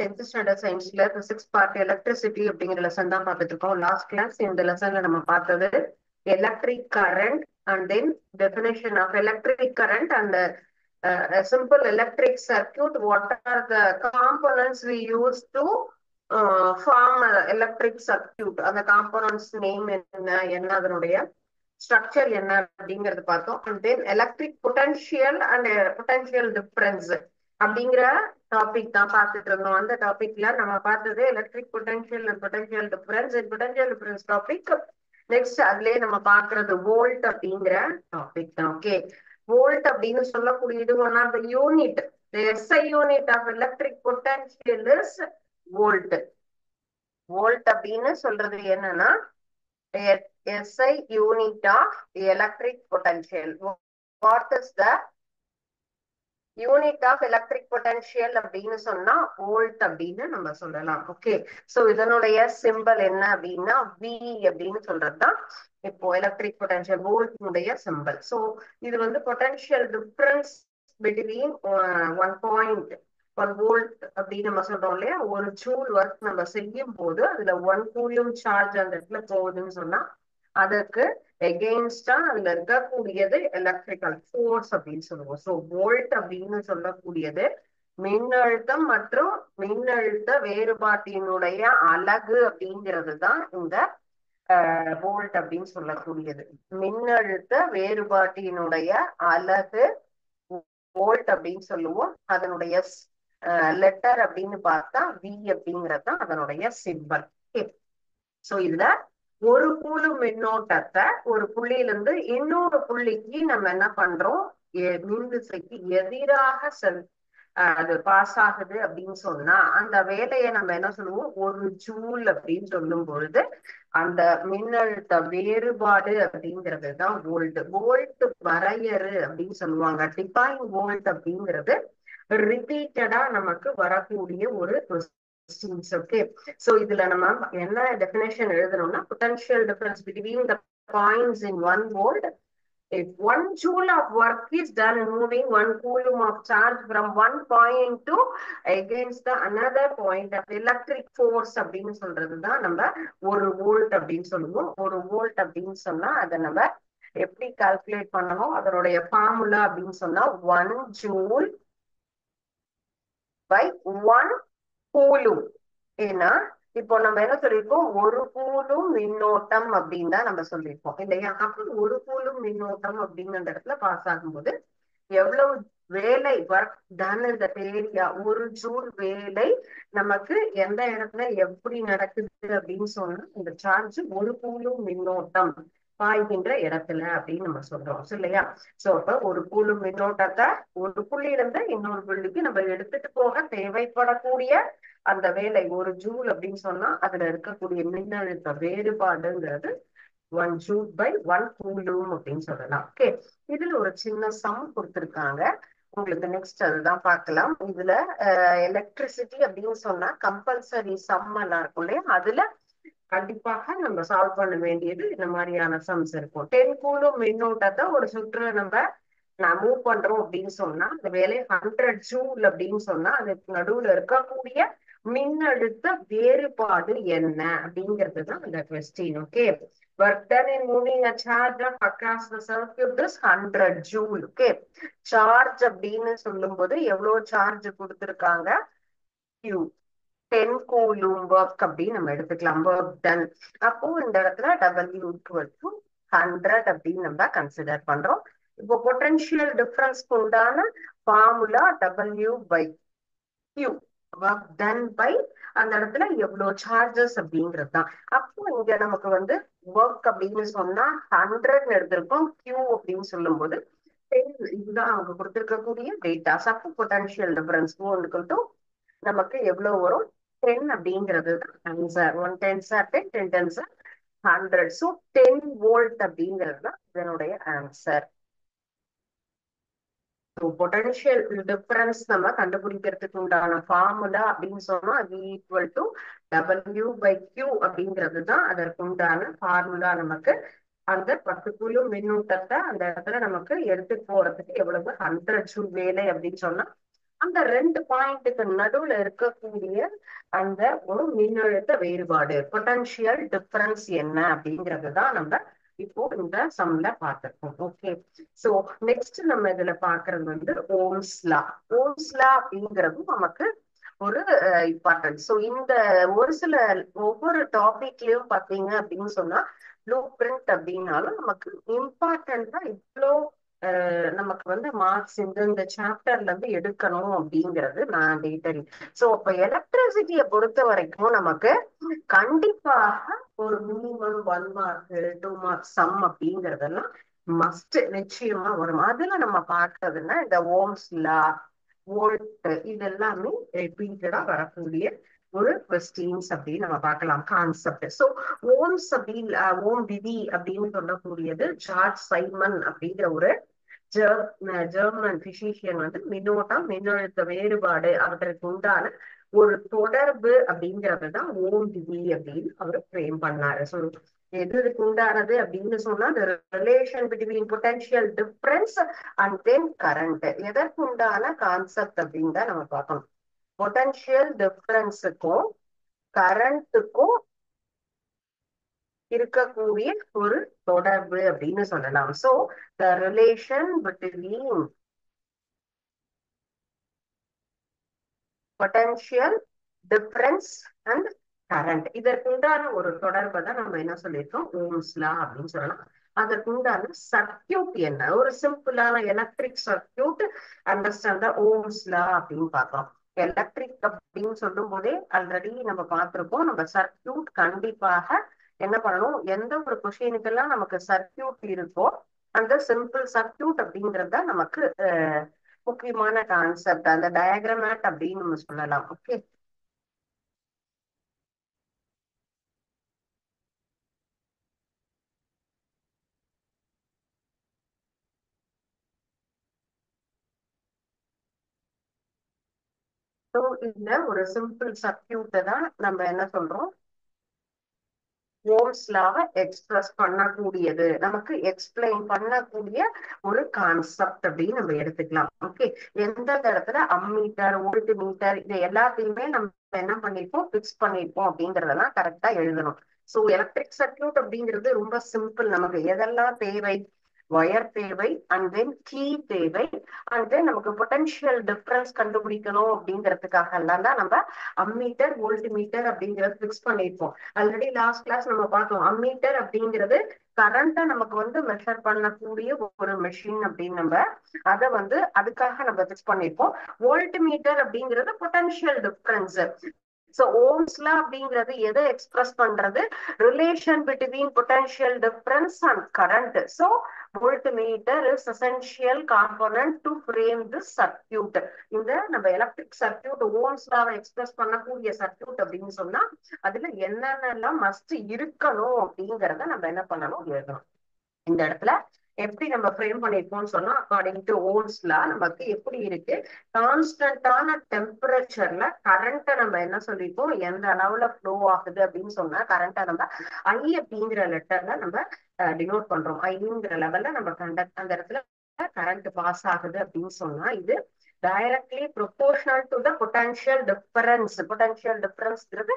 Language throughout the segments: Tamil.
10th ஸ்டாண்டர்ட் சயின்ஸ்ல பிசிக்ஸ் பார்ட் எலக்ட்ரிசிட்டி அப்படிங்கிற லெசன் தான் பார்த்துட்டு இருக்கோம். லாஸ்ட் கிளாஸ் இந்த லெசன்ல நம்ம பார்த்தது electric current and then definition of electric current and simple electric circuit. What are the components we use to form electric circuit? அந்த components name என்ன அதனுடைய ஸ்ட்ரக்சர் என்ன அப்படிங்கறது பார்த்தோம். And then electric potential and potential difference அப்படிங்கிற டாபிக் தான் பார்த்துட்டு இருந்தோம். அந்த டாபிக்ல நம்ம பார்த்தது electric potential and potential difference. Potential difference topic next அதுலயே நம்ம பாக்குறது வோல்ட் அப்படிங்கிற டாபிக் தான். ஓகே, வோல்ட் அப்படின்னு சொல்லக்கூடியது one of the unit. SI unit of electric potential is volt. Volt அப்படின்னு சொல்றது என்னன்னா SI unit of electric potential. What is the unit of electric potential அப்படின்னு சொன்னா வோல்ட் அப்படின்னு நம்ம சொல்லலாம். ஓகே, சோ இதனுடைய சிம்பல் என்ன அப்படின்னா V அப்படின்னு சொல்றதுதான் இப்போ எலக்ட்ரிக் பொட்டன்ஷியல் வோல்ட்னுடைய சிம்பல். சோ இது வந்து பொட்டன்ஷியல் டிஃபரன்ஸ் பிட்வீன் 1 வோல்ட் அப்படின்னு நம்ம சொல்றோம் இல்லையா. ஒரு ஜூல் ஒர்க் நம்ம செய்யும் போது அதுல 1 கூலும் சார்ஜ் அந்த இடத்துல போகுதுன்னு சொன்னா அதுக்கு எகெயின்ஸ்டா அதுல இருக்கக்கூடியது எலக்ட்ரிக்கல் ஃபோர்ஸ் அப்படின்னு சொல்லுவோம். ஸோ வோல்ட் அப்படின்னு சொல்லக்கூடியது மின்னழுத்தம் மற்றும் மின்னழுத்த வேறுபாட்டினுடைய அலகு அப்படிங்கிறது தான் இந்த வோல்ட் அப்படின்னு சொல்லக்கூடியது. மின்னழுத்த வேறுபாட்டினுடைய அலகு வோல்ட் அப்படின்னு சொல்லுவோம். அதனுடைய லெட்டர் அப்படின்னு பார்த்தா V அப்படிங்கிறது தான் அதனுடைய சிம்பல். சோ இதுல ஒரு கூலும் மின்னோட்டத்தை ஒரு புள்ளியிலிருந்து இன்னொரு புள்ளிக்கு நம்ம என்ன பண்றோம், மின்விசைக்கு எதிராக அது பாஸ் ஆகுது அப்படின்னு சொன்னா அந்த வேலையை நம்ம என்ன சொல்லுவோம், ஒரு ஜூல் அப்படின்னு சொல்லும் பொழுது அந்த மின்னழுத்த வேறுபாடு அப்படிங்கிறது தான் வோல்ட். வோல்ட் வரையறு அப்படின்னு சொல்லுவாங்க. டிஃபைன் வோல்ட் அப்படிங்கிறது ரிப்பீட்டடா நமக்கு வரக்கூடிய ஒரு ஓகே, சோ இதுல நம்ம என்ன டெஃபினேஷன் எழுதணும்னா potential difference between the points in 1 volt. If 1 joule of work is done moving 1 coulomb of charge from one point to against the another point of electric force அப்படின்னு சொல்றதுதான் நம்ம ஒரு வோல்ட் அப்படின்னு சொல்லுவோம். ஒரு வோல்ட் அப்படின்னு சொன்னா அதை நம்ம எப்படி கால்குலேட் பண்ணணும், அதனுடைய ஃபார்முலா அப்படின்னு சொன்னா 1 joule by 1 கூலும். ஏன்னா இப்போ நம்ம என்ன சொல்லியிருக்கோம், ஒரு கூலும் மின்னோட்டம் அப்படின்னு தான் நம்ம சொல்லியிருக்கோம் இல்லையா. அப்போ ஒரு கூலும் மின்னோட்டம் அப்படிங்கிற இடத்துல பாஸ் ஆகும்போது எவ்வளவு வேலை ஒர்க் டன் இந்த ஏரியா, ஒரு ஜூல் வேலை நமக்கு எந்த இடத்துல எப்படி நடக்குது அப்படின்னு சொன்னா இந்த சார்ஜ் ஒரு கூலும் மின்னோட்டம் பாய்கின்ற இடத்துல அப்படின்னு நம்ம சொல்றோம் இல்லையா. சோ அப்ப ஒரு கூலும் மின்னோட்டத்தை ஒரு புள்ளியிலிருந்து இன்னொரு புள்ளிக்கு நம்ம எடுத்துட்டு போக தேவைப்படக்கூடிய அந்த வேலை ஒரு ஜூல் அப்படின்னு சொன்னா அதுல இருக்கக்கூடிய மின்னழுத்த வேறுபாடுங்கிறது 1 joule by 1 coulomb அப்படின்னு சொல்லலாம். ஓகே, இதுல ஒரு சின்ன சம் கொடுத்திருக்காங்க உங்களுக்கு. நெக்ஸ்ட் அதுதான் பார்க்கலாம். இதுல எலக்ட்ரிசிட்டி அப்படின்னு சொன்னா கம்பல்சரி சம் எல்லாம் இருக்கும் இல்லையா, அதுல கண்டிப்பாக நம்ம சால்வ் பண்ண வேண்டியது இந்த மாதிரியான சம்ஸ் இருக்கும். 10 கூலும் மின்னோட்டத்தை ஒரு சுற்று நம்ம மூவ் பண்றோம் அப்படின்னு சொன்னா அந்த வேலை 100 ஜூல் அப்படின்னு சொன்னா அதுக்கு நடுவுல இருக்கக்கூடிய மின்னழுத்த வேறுபாடு என்ன அப்படிங்கிறது தான் அந்த question. Okay, work done in moving a charge of across the circuit is 100 joule. Okay, charge அப்படின்னு சொல்லும் போது எவ்வளவு சார்ஜ் கொடுத்திருக்காங்க, Q 10 கூலும் ஒர்க் அப்படின்னு நம்ம எடுத்துக்கலாம். Work done. அப்போ இந்த இடத்துல W = 100 அப்படின்னு நம்ம கன்சிடர் பண்றோம். இப்போ பொட்டன்ஷியல் டிஃபரன்ஸ்க்கு உண்டான formula W/Q, work done by அந்த இடத்துல எவ்வளவு சார்ஜஸ் அப்படிங்கிறது தான். அப்போ இங்க நமக்கு வந்து ஒர்க் அப்படின்னு சொன்னா 100 எடுத்திருக்கோம், Q அப்படின்னு சொல்லும் போது 10. இதுதான் அவங்க கொடுத்திருக்கக்கூடிய டேட்டா. அப்போ பொட்டன்ஷியல் டிஃபரன்ஸ் நமக்கு எவ்வளவு வரும், 10 அப்படிங்கிறது answer. 1 10s are 10, 10 10s are 100. So 10 volt அப்படிங்கிறது தான் இதனுடைய ஆன்சர். பொட்டன்ஷியல் டிஃபரன்ஸ் நம்ம கண்டுபிடிக்கிறதுக்கு உண்டான ஃபார்முலா அப்படின்னு சொன்னா V = W/Q அப்படிங்கிறது தான் அதற்கு உண்டான ஃபார்முலா. நமக்கு அந்த 10 கூலும் மின்னூட்டத்தை அந்த இடத்துல நமக்கு எடுத்து போறதுக்கு எவ்வளவு 100 ஜூல் வேலை அப்படின்னு சொன்னா அந்த ரெண்டு பாயிண்ட்டுக்கு நடுவுல இருக்கக்கூடிய அந்த ஒரு மின்னழுத்த வேறுபாடு, பொட்டன்ஷியல் டிஃபரன்ஸ் என்ன அப்படிங்கிறது தான் நம்ம இப்போ இந்த சம்ல பார்த்திருக்கோம். ஓகே, சோ நெக்ஸ்ட் நம்ம இதுல பாக்குறது வந்து ஓம்ஸ் லா. ஓம்ஸ் லா அப்படிங்கிறதும் நமக்கு ஒரு இம்பார்ட்டன்ட். சோ இந்த ஒரு சில ஒவ்வொரு டாபிக்லயும் பாத்தீங்க அப்படின்னு சொன்னா ப்ளூ பிரிண்ட் அப்படின்னாலும் நமக்கு இம்பார்ட்டண்டா இவ்வளோ நமக்கு வந்து மார்க்ஸ் இந்த சாப்டர்ல இருந்து எடுக்கணும் அப்படிங்கிறது மேண்டேட்டரி. சோ அப்ப எலக்ட்ரிசிட்டியை பொறுத்த வரைக்கும் நமக்கு கண்டிப்பாக ஒரு மினிமம் 1 மார்க் 2 மார்க் சம் அப்படிங்கறதெல்லாம் மஸ்ட் நிச்சயமா வரும். அதுல நம்ம பார்க்கறதுன்னா இந்த ஓம்ஸ் லா, வோல்ட், இது எல்லாமே ரிப்பீட்டடா வரக்கூடிய ஒரு கொஸ்டின்ஸ் அப்படின்னு நம்ம பார்க்கலாம், கான்செப்ட். சோ ஓம்ஸ் அப்படின்னு ஓம் விதி அப்படின்னு சொல்லக்கூடியது ஜார்ஜ் சைமன் அப்படிங்கிற ஒரு ஜெர்மன் பிசிஷியன் வந்து மின்னோட்டம், மின்னழுத்த வேறுபாடு அவற்றுக்கு உண்டான ஒரு தொடர்பு அப்படிங்கறதுதான் ஓம் விதி அப்படின்னு அவர் ஃப்ரேம் பண்ணாரு. ஸோ எதுக்கு உண்டானது அப்படின்னு சொன்னா the relation between potential difference and then current, எதற்கு உண்டான கான்செப்ட் அப்படின்னு தான் நம்ம பார்க்கணும். பொட்டன்ஷியல் டிஃபரன்ஸுக்கும் கரண்ட்டுக்கும் இருக்கக்கூடிய ஒரு தொடர்பு அப்படின்னு சொல்லலாம். So the relation between potential difference and current, இதற்குண்டான ஒரு தொடர்பை தான் நம்ம என்ன சொல்லியிருக்கோம், ஓம்ஸ் லா அப்படின்னு சொல்லலாம். அதற்குண்டான சர்க்கியூட் என்ன, ஒரு சிம்பிளான electric circuit understand Ohm's law அப்படின்னு பார்த்தோம். எலக்ட்ரிக் அப்படின்னு சொல்லும் போதே ஆல்ரெடி நம்ம பார்த்திருக்கோம், நம்ம சர்க்கியூட் கண்டிப்பாக என்ன பண்ணணும், எந்த ஒரு கொஷினுக்கெல்லாம் நமக்கு சர்க்கியூட் இருக்கோ அந்த சிம்பிள் சர்க்கியூட் அப்படிங்கிறது தான் நமக்கு முக்கியமான கான்செப்ட், அந்த டயக்ராமேட் அப்படின்னு நம்ம சொல்லலாம். ஓகே, ஸோ இந்த ஒரு சிம்பிள் சர்க்கியூட்டை தான் நம்ம என்ன சொல்றோம், ஓம்ஸ் லாவை எக்ஸ்பிரஸ் பண்ணக்கூடியது, நமக்கு எக்ஸ்பிளைன் பண்ணக்கூடிய ஒரு கான்செப்ட் அப்படின்னு நம்ம எடுத்துக்கலாம். ஓகே, எந்தெந்த இடத்துல அம்மீட்டர், வோல்ட் மீட்டர், இது எல்லாத்தையுமே நம்ம என்ன பண்ணிருப்போம், பிக்ஸ் பண்ணிருப்போம் அப்படிங்கறதெல்லாம் கரெக்டா எழுதணும். ஸோ எலக்ட்ரிக் சர்க்கியூட் அப்படிங்கிறது ரொம்ப சிம்பிள். நமக்கு எதெல்லாம் தேவை, ஒயர் தேவை, அண்ட் தென் கீ தேவை, அண்ட் தென் நமக்கு பொட்டன்ஷியல் டிஃபரன்ஸ் கண்டுபிடிக்கணும் அப்படிங்கிறதுக்காக எல்லாம் தான் நம்ம அம்மீட்டர், வோல்ட் மீட்டர் அப்படிங்கறது பிக்ஸ் பண்ணிருப்போம். ஆல்ரெடி லாஸ்ட் கிளாஸ் நம்ம பார்த்தோம், அம்மீட்டர் அப்படிங்கிறது கரண்ட்டை நமக்கு வந்து மெஷர் பண்ணக்கூடிய ஒரு மெஷின் அப்படின்னு நம்ம அதை வந்து அதுக்காக நம்ம பிக்ஸ் பண்ணிருப்போம். வோல்ட் மீட்டர் அப்படிங்கிறது பொட்டன்ஷியல் டிஃபரன்ஸ். சோ ஓம்ஸ்லா அப்படிங்கிறது எதை எக்ஸ்பிரஸ் பண்றது, relation between potential difference and current. So voltmeter is essential component to frame this circuit. இந்த நம்ம எலக்ட்ரிக் சர்க்கியூட் ஓம்ஸ் லாவை எக்ஸ்பிரஸ் பண்ணக்கூடிய சர்க்கியூட் அப்படின்னு சொன்னா அதுல என்னென்னலாம் மஸ்ட் இருக்கணும் அப்படிங்கறத நம்ம என்ன பண்ணணும், எழுதணும். இந்த இடத்துல எப்படி நம்ம ஃப்ரேம் பண்ணிருக்கோம்னு சொன்னா, அக்கார்டிங் டு ஓம்ஸ் லா நமக்கு எப்படி இருக்கு, கான்ஸ்டன்டான டெம்பரேச்சர்ல கரண்ட்டை நம்ம என்ன சொல்லிருக்கோம், எந்த அளவுல ஃப்ளோ ஆகுது அப்படின்னு சொன்னா கரண்ட்டை நம்ம ஐ அப்படிங்கிற லெட்டர்ல நம்ம டினோட் பண்றோம். ஐங்கிற லெவல்ல நம்ம அந்த இடத்துல கரண்ட் பாஸ் ஆகுது அப்படின்னு சொன்னா இது directly proportional to the potential difference. Potential டிஃபரன்ஸ்ங்கிறது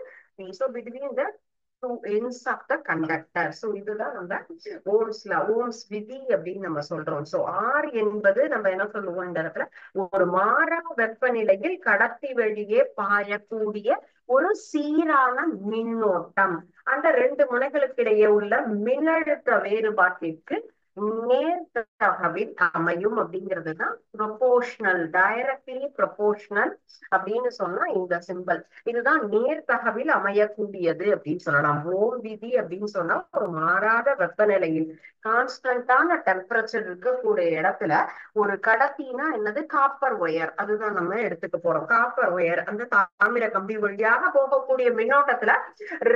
so between the two ends of the conductor. So இதுதான் நம்ம ஓம்ஸ் லா, ஓம்ஸ் விதி அப்படின்னு நம்ம சொல்றோம். சோ ஆர் என்பது நம்ம என்ன சொல்லுவோம், இந்த இடத்துல ஒரு மாறா வெப்பநிலையில் கடத்தி வழியே பாயக்கூடிய ஒரு சீரான மின்னோட்டம். அந்த ரெண்டு முனைகளுக்கு இடையே உள்ள மின்னழுத்த வேறுபாட்டிற்கு நேர்த்தகவில் அமையும் அப்படிங்கிறதுதான் ப்ரொபோர்ஷனல், டைரக்ட்லி ப்ரொபோர்ஷனல் அப்படின்னு சொன்னா இந்த சிம்பல். இதுதான் நேர்த்தகவில் அமையக்கூடியது அப்படின்னு சொல்லலாம். ஓம் விதி அப்படின்னு சொன்னா ஒரு மாறாத வெப்பநிலையில் கான்ஸ்டன்டான டெம்பரேச்சர் இருக்கக்கூடிய இடத்துல ஒரு கடத்தினா என்னது, காப்பர் ஒயர், அதுதான் நம்ம எடுத்துக்க போறோம். காப்பர் ஒயர் அந்த தாமிர கம்பி வழியாக போகக்கூடிய மின்னோட்டத்துல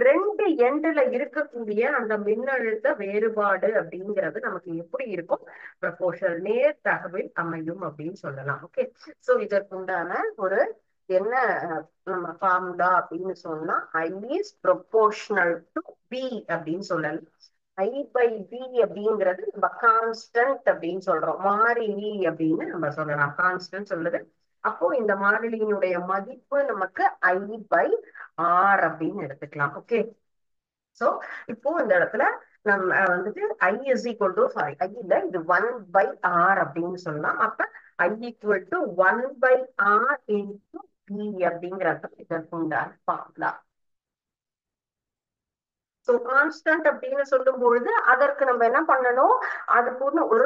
ரெண்டு எண்டுல இருக்கக்கூடிய அந்த மின்னழுத்த வேறுபாடு அப்படிங்கிறது நமக்கு எப்படி இருக்கும், ப்ரொபோர்ஷனல், நேர்த்தகவில் அமையும் அப்படின்னு சொல்லலாம். ஓகே, சோ இதற்குண்டான ஒரு என்ன நம்ம ஃபார்முலா அப்படின்னு சொன்னா ஐ இஸ் ப்ரொபோர்ஷனல் டு பி அப்படின்னு சொல்லலாம். ஐ பை பி அப்படிங்கிறது நம்ம கான்ஸ்டன்ட் அப்படின்னு சொல்றோம், மாறிலி அப்படின்னு நம்ம சொல்லலாம். கான்ஸ்டன்ட் சொல்றது அப்போ இந்த மாறிலியினுடைய மதிப்பு நமக்கு I by R அப்படின்னு எடுத்துக்கலாம். ஓகே. சோ இப்போ இந்த இடத்துல நம்ம வந்துட்டு I is equal to sorry I இல்ல இது 1 by R அப்படின்னு சொல்லலாம். அப்ப I equal to 1 by R into B அப்படிங்கிறது இதற்குண்டான ஃபார்முலா. சோ கான்ஸ்டன்ட் அப்படின்னு சொல்லும் பொழுது அதற்கு நம்ம என்ன பண்ணணும், அதுக்கு ஒரு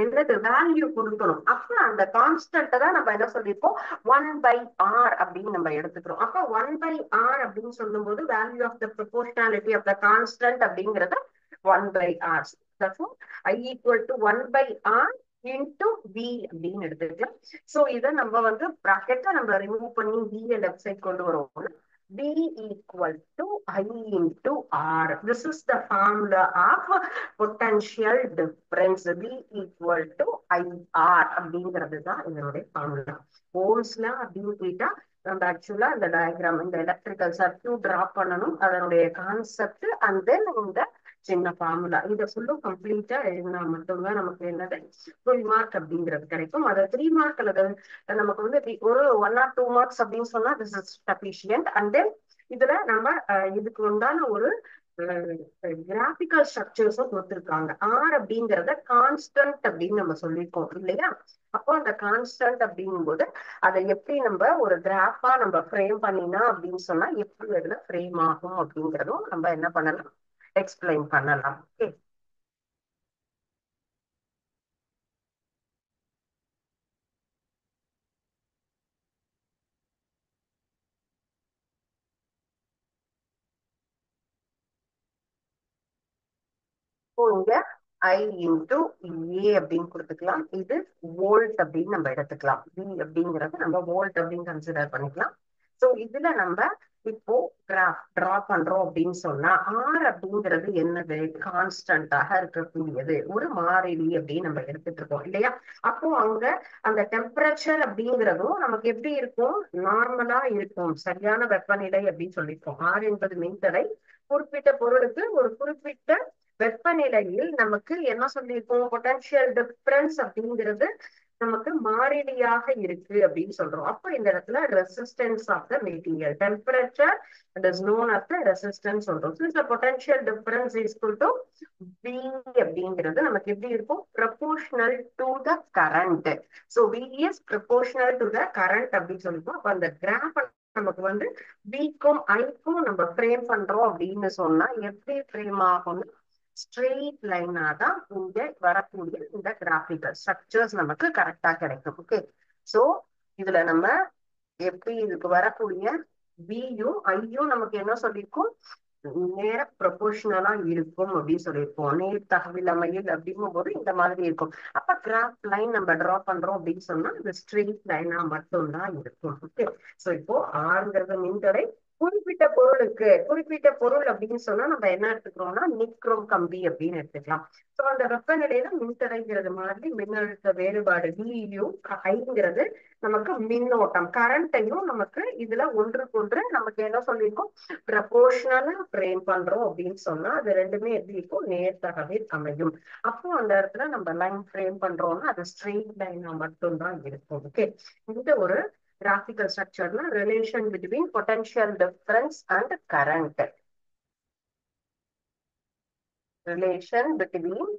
என்னது வேல்யூ கொடுக்கணும். அப்ப அந்த கான்ஸ்டன்ட் தான் நம்ம என்ன சொல்லிருப்போம், 1/r அப்படின்னு நம்ம எடுத்துக்கிறோம். அப்ப 1/r அப்படின்னு சொல்லும் போது value of the proportionality of the constant அப்படிங்கறத 1/r. I equal to 1/r into v அப்படின்னு எடுத்துக்கலாம். சோ இதை நம்ம வந்து பிராக்கெட்டை நம்ம ரிமூவ் பண்ணி v லெஃப்ட் சைட் கொண்டு வருவோம். V equal to I into R. This is the formula of potential difference. V equal to IR அப்படிங்கிறது தான் இதனுடைய ஃபார்முலா. ஓம்ஸ்ல அப்படின்னு கேட்டா நம்ம ஆக்சுவலா இந்த டயக்ராம் இந்த எலக்ட்ரிக்கல் சர்க்யூட் டிரா பண்ணணும், அதனுடைய கான்செப்ட் அண்ட் தென் இந்த சின்ன ஃபார்முலா இதை ஃபுல்லும் கம்ப்ளீட்டா எழுதினா மட்டும்தான் நமக்கு என்னது ஃபுல் மார்க் அப்படிங்கிறது கிடைக்கும். அதை 3 மார்க் அல்லது நமக்கு வந்து ஒரு 1 or 2 மார்க்ஸ் அப்படின்னு சொன்னா this is sufficient. And then இதுல நம்ம இதுக்கு உண்டான ஒரு கிராபிக்கல் ஸ்ட்ரக்சர்ஸும் கொடுத்துருக்காங்க. ஆர் அப்படிங்கறத கான்ஸ்டன்ட் அப்படின்னு நம்ம சொல்லியிருக்கோம் இல்லையா. அப்போ அந்த கான்ஸ்டன்ட் அப்படிங்கும் போது அதை எப்படி நம்ம ஒரு கிராஃபா நம்ம ஃப்ரேம் பண்ணினா அப்படின்னு சொன்னா எப்படி அதுல ஃப்ரேம் ஆகும் அப்படிங்கறதும் நம்ம என்ன பண்ணலாம், எக்ஸ்பிளைன் பண்ணலாம். ஓகே. இங்க I into A அப்படின்னு கொடுத்துக்கலாம். இது வோல்ட் அப்படின்னு நம்ம எடுத்துக்கலாம். V அப்படிங்கறது நம்ம வோல்ட் அப்படின்னு கன்சிடர் பண்ணிக்கலாம். சோ இதுல நம்ம இப்போ கிராஃப் டிரா பண்றோம் அப்படின்னு சொன்னா R அப்படிங்கிறது என்னது, கான்ஸ்டன்டாக இருக்கக்கூடியது, ஒரு மாறிலி அப்படின்னு நம்ம எடுத்துட்டு இருக்கோம் இல்லையா. அப்போ அங்க அந்த டெம்பரேச்சர் அப்படிங்கிறதும் நமக்கு எப்படி இருக்கும், நார்மலா இருக்கும், சரியான வெப்பநிலை அப்படின்னு சொல்லியிருக்கோம். R என்பது மின்தடை. குறிப்பிட்ட பொருளுக்கு ஒரு குறிப்பிட்ட வெப்பநிலையில் நமக்கு என்ன சொல்லியிருக்கோம், பொட்டன்ஷியல் டிஃபரன்ஸ் அப்படிங்கிறது நமக்கு மாறிலியாக இருக்கு அப்படின்னு சொல்றோம். அப்ப இந்த இடத்துல resistance of the material temperature that is known as the resistance சொல்றோம். So the potential difference is equal to V அப்படிங்கிறது நமக்கு எப்படி இருக்கும், proportional to the current. So V is proportional to the current அப்படின்னு சொல்லிப்போம். அப்ப அந்த கிராஃப் நமக்கு வந்து V-க்கும் I-க்கும் நம்ம ஃப்ரேம் பண்றோம் அப்படின்னு சொன்னா எப்படி ஃப்ரேம் ஆகும், ஸ்ட்ரெயிட் லைனா தான் இங்க வரக்கூடிய இந்த கிராபிக்கல் ஸ்ட்ரக்சர்ஸ் நமக்கு கரெக்டா கிடைக்கும். ஓகே. சோ இதுல நம்ம எப்படி இதுக்கு வரக்கூடிய பியும் ஐயும் நமக்கு என்ன சொல்லியிருக்கோம், நேர ப்ரொபோர்ஷனலா இருக்கும் அப்படின்னு சொல்லியிருக்கோம். நேர் தகவமையில் அப்படிங்கும் போது இந்த மாதிரி இருக்கும். அப்ப கிராஃப் லைன் நம்ம டிரா பண்றோம் அப்படின்னு சொன்னா இந்த ஸ்ட்ரெயிட் லைனா மட்டும்தான் இருக்கும். ஓகே. சோ இப்போ ஆறுங்கிறது மின்தடை. குறிப்பிட்ட பொருள் அப்படின்னு சொன்னா நம்ம என்ன எடுத்துக்கிறோம்னா நிக்ரோம் கம்பி அப்படின்னு எடுத்துக்கலாம். சோ அந்த வெப்பநிலையில மின்தடைங்கிறது மாதிரி மின்னழுத்த வேறுபாடு Vயு ஐங்கிறது நமக்கு மின்னோட்டம் கரண்ட்டையும் நமக்கு இதுல ஒன்றுக்கொன்று நமக்கு என்ன சொல்லியிருக்கோம், ப்ரப்போர்ஷனலா ஃப்ரேம் பண்றோம் அப்படின்னு சொன்னா அது ரெண்டுமே எப்படி இருக்கும், நேர்த்தகவில் அமையும். அப்போ அந்த இடத்துல நம்ம லைன் ஃப்ரேம் பண்றோம்னா அது ஸ்ட்ரெயிட் லைனா மட்டும்தான் இருக்கும். ஓகே. இந்த ஒரு graphical structure relation between potential difference and current. Relation between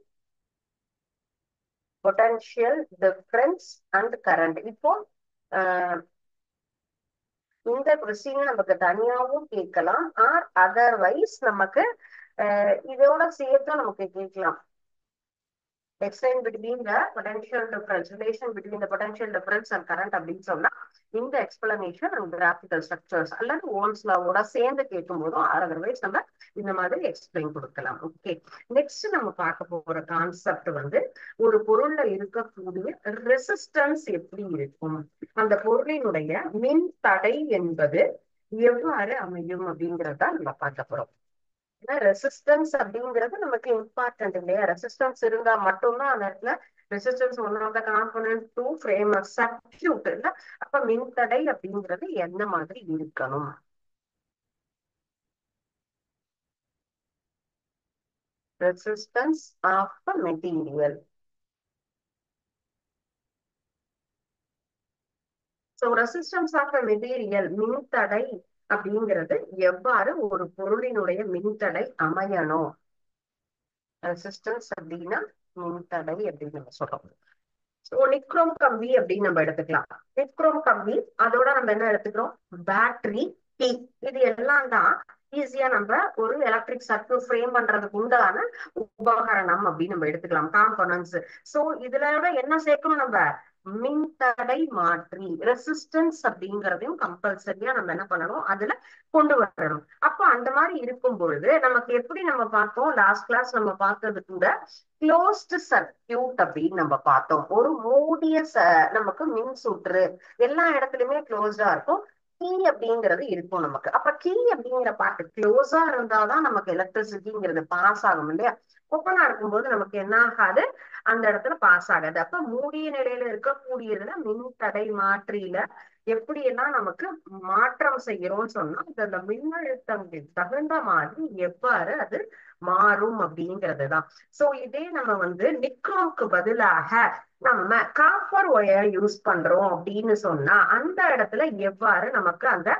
potential difference and current. இப்போ இந்த கொஸ்டின் நமக்கு தனியாவும் கேட்கலாம் ஆர் அதர்வைஸ் நமக்கு இதோட சேர்த்து நமக்கு கேட்கலாம். Explain between the potential difference, relation between the potential difference and current அப்படின்னு சொன்னா இந்த எக்ஸ்பிளனேஷன் அண்ட் கிராபிக்கல் ஸ்ட்ரக்சர்ஸ் அல்லது ஓம்ஸ் லாவோட சேர்ந்து கேட்கும் போதும் அதர்வைஸ் நம்ம இந்த மாதிரி எக்ஸ்பிளைன் கொடுக்கலாம். ஓகே. நெக்ஸ்ட் நம்ம பார்க்க போற கான்செப்ட் வந்து ஒரு பொருள்ல இருக்கக்கூடிய ரெசிஸ்டன்ஸ் எப்படி இருக்கும், அந்த பொருளினுடைய மின் தடை என்பது எவ்வாறு அமையும் அப்படிங்கறத நம்ம பார்க்க போறோம். ரெசிஸ்டன்ஸ் அப்படிங்கிறது நமக்கு இம்பார்ட்டன்ட் இல்லையா. ரெசிஸ்டன்ஸ் இருந்தா மட்டும்தான் அந்த இடத்துல resistance one of the component to frame a circuit இல்ல. அப்ப மின்தடை அப்படிங்கிறது எந்த மாதிரி இருக்கணும், resistance of a material. So resistance of a material மின்தடை அப்படிங்கிறது எவ்வாறு ஒரு பொருளினுடைய மின்தடை அமையணும். ரெசிஸ்டன்ஸ் அப்படின்னா மின்தடை அப்படின்னு நம்ம சொல்றோம். சோ நிக்ரோம் கம்பி அப்படின்னு நம்ம எடுத்துக்கலாம். நிக்ரோம் கம்பி அதோட நம்ம என்ன எடுத்துக்கிறோம், பேட்டரி, டீ, இது எல்லாம் தான் ஈஸியா நம்ம ஒரு எலக்ட்ரிக் சர்க்யூட் ஃப்ரேம் பண்றதுக்கு உண்டான உபகரணம் அப்படின்னு நம்ம எடுத்துக்கலாம், காம்பனன்ட்ஸ். சோ இதுல என்ன சேர்க்கணும் நம்ம, மின்தடை மாற்றி ரெசிஸ்டன்ஸ் அப்படிங்கறதையும் கம்பல்சரியா நம்ம என்ன பண்ணணும், அதுல கொண்டு வரணும். அப்போ அந்த மாதிரி இருக்கும் பொழுது நமக்கு எப்படி நம்ம பார்த்தோம், லாஸ்ட் கிளாஸ் நம்ம பார்த்தது கூட க்ளோஸ்டு சர்க்கியூட் அப்படின்னு நம்ம பார்த்தோம். ஒரு மூடிய நமக்கு மின் சுற்று எல்லா இடத்துலயுமே க்ளோஸ்டா இருக்கும். கீ அப்படிங்கிறது இருக்கும் நமக்கு. அப்ப கீ அப்படிங்கிற பார்ட் க்ளோஸா இருந்தாதான் நமக்கு எலக்ட்ரிசிட்டிங்கிறது பாஸ் ஆகும் இல்லையா. ஓப்பனா இருக்கும்போது நமக்கு என்ன ஆகாது, அந்த இடத்துல பாஸ் ஆகாது. அப்ப மூடிய நிலையில இருக்கக்கூடியதுல மின்தடை மாற்றியில எப்படி எல்லாம் நமக்கு மாற்றம் செய்யறோம்னு சொன்னா அந்த மின்னழுத்தம் தகுந்த மாதிரி எவ்வாறு அது மாறும் அப்படிங்கிறதுதான். சோ இதே நம்ம நிக்ரோம்க்கு பதிலாக நம்ம காப்பர் ஒயர் யூஸ் பண்றோம் அப்படின்னு சொன்னா அந்த இடத்துல எவ்வாறு நமக்கு அந்த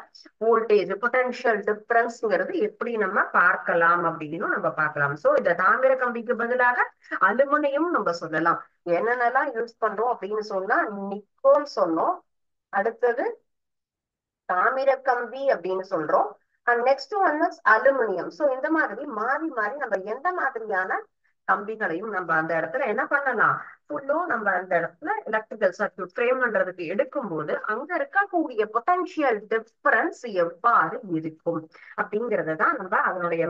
வோல்டேஜ் பொட்டன்ஷியல் டிஃபரன்ஸ்ங்கிறது எப்படி நம்ம பார்க்கலாம் அப்படின்னு நம்ம பார்க்கலாம். சோ இந்த தாமிர கம்பிக்கு பதிலாக அலுமினியம் நம்ம சொல்லலாம். என்னென்னலாம் யூஸ் பண்றோம் அப்படின்னு சொன்னா நிக்கோல் சொன்னோம், அடுத்தது தாமிர கம்பி அப்படின்னு சொல்றோம், and next one is aluminium. So இந்த மாதிரி மாறி மாறி நம்ம எந்த மாதிரியான கம்பிகளையும் நம்ம அந்த இடத்துல என்ன பண்ணலாம், ஃபுல்லும் நம்ம அந்த இடத்துல எலக்ட்ரிக்கல் சர்க்யூட் ஃப்ரேம் பண்றதுக்கு எடுக்கும் போது அங்க இருக்கக்கூடிய பொட்டன்ஷியல் டிஃபரன்ஸ் எவ்வாறு இருக்கும் அப்படிங்கறதுதான் நம்ம அதனுடைய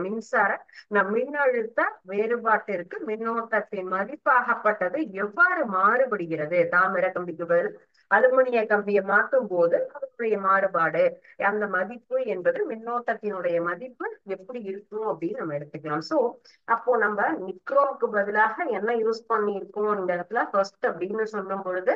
மின்னழுத்த வேறுபாட்டிற்கு மின்னோட்டத்தின் மதிப்பாகப்பட்டது எவ்வாறு மாறுபடுகிறது. தாமிர கம்பிக்கு பதில் அலுமினிய கம்பியை மாற்றும் போது அதனுடைய மாறுபாடு, அந்த மதிப்பு என்பது மின்னோட்டத்தினுடைய மதிப்பு எப்படி இருக்கும் அப்படின்னு நம்ம எடுத்துக்கலாம். சோ அப்போ நம்ம நிக்ரோமுக்கு பதிலாக என்ன யூஸ் பண்ணியிருக்கோம் இந்த இடத்துல ஃபர்ஸ்ட் அப்படின்னு சொல்லும் பொழுது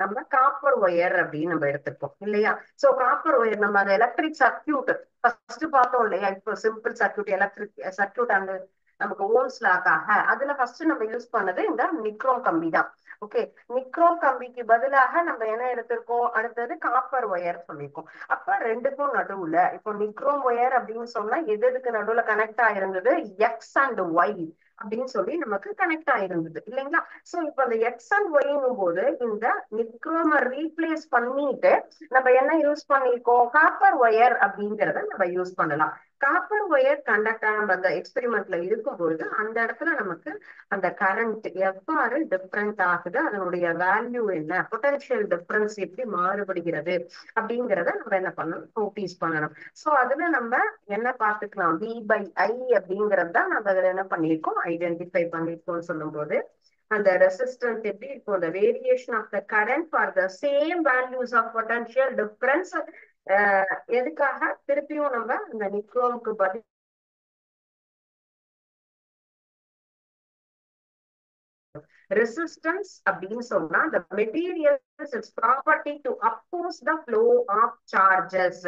நம்ம காப்பர் ஒயர் அப்படின்னு நம்ம எடுத்துப்போம் இல்லையா. சோ காப்பர் ஒயர் நம்ம அந்த எலக்ட்ரிக் சர்க்யூட் ஃபர்ஸ்ட் பார்த்தோம் இல்லையா. இப்போ சிம்பிள் சர்க்யூட், எலக்ட்ரிக் சர்க்யூட் அந்த நமக்கு ஓம்ஸ் லாக்காக அதுல ஃபர்ஸ்ட் நம்ம யூஸ் பண்ணது இந்த நிக்ரோம் கம்பி தான். ஓகே, நிக்ரோம் கம்பிக்கு பதிலாக நம்ம என்ன எடுத்திருக்கோம், அடுத்தது காப்பர் ஒயர் சொல்லியிருக்கோம். அப்ப ரெண்டுக்கும் நடுவுல இப்போ நிக்ரோம் ஒயர் அப்படின்னு சொன்னா எதுக்கு நடுவுல கனெக்ட் ஆயிருந்தது, எக்ஸ் அண்ட் ஒய் அப்படின்னு சொல்லி நமக்கு கனெக்ட் ஆயிருந்தது இல்லைங்களா. சோ இப்ப அந்த எக்ஸ் அண்ட் ஒய்ங்கும் போது இந்த நிக்ரோம ரீப்ளேஸ் பண்ணிட்டு நம்ம என்ன யூஸ் பண்ணிருக்கோம், காப்பர் ஒயர் அப்படிங்கறத நம்ம யூஸ் பண்ணலாம். காப்பர் ஒயர் கண்டக்டா நம்ம அந்த எக்ஸ்பெரிமெண்ட்ல இருக்கும் பொழுது அந்த இடத்துல நமக்கு அந்த கரண்ட் எவ்வாறு டிஃபரண்ட் ஆகுது, அதனுடைய வேல்யூ என்ன, பொட்டன்ஷியல் டிஃபரன்ஸ் எப்படி மாறுபடுகிறது அப்படிங்கிறத நம்ம என்ன பண்ணணும், நோட்டீஸ் பண்ணணும். சோ அதுல நம்ம என்ன பார்த்துக்கலாம், V by I அப்படிங்கிறது தான் நம்ம அதுல என்ன பண்ணிருக்கோம், ஐடென்டிஃபை பண்ணிருக்கோம்னு சொல்லும் போது அந்த ரெசிஸ்டன்ஸ் எப்படி இருக்கும், the variation of the current for the same values of potential difference. எதுக்காக திருப்பியும் நம்ம இந்த நிக்ரோமுக்கு பதில் ரெசிஸ்டன்ஸ் அப்படின்னு சொன்னா the materials its property to oppose the flow of charges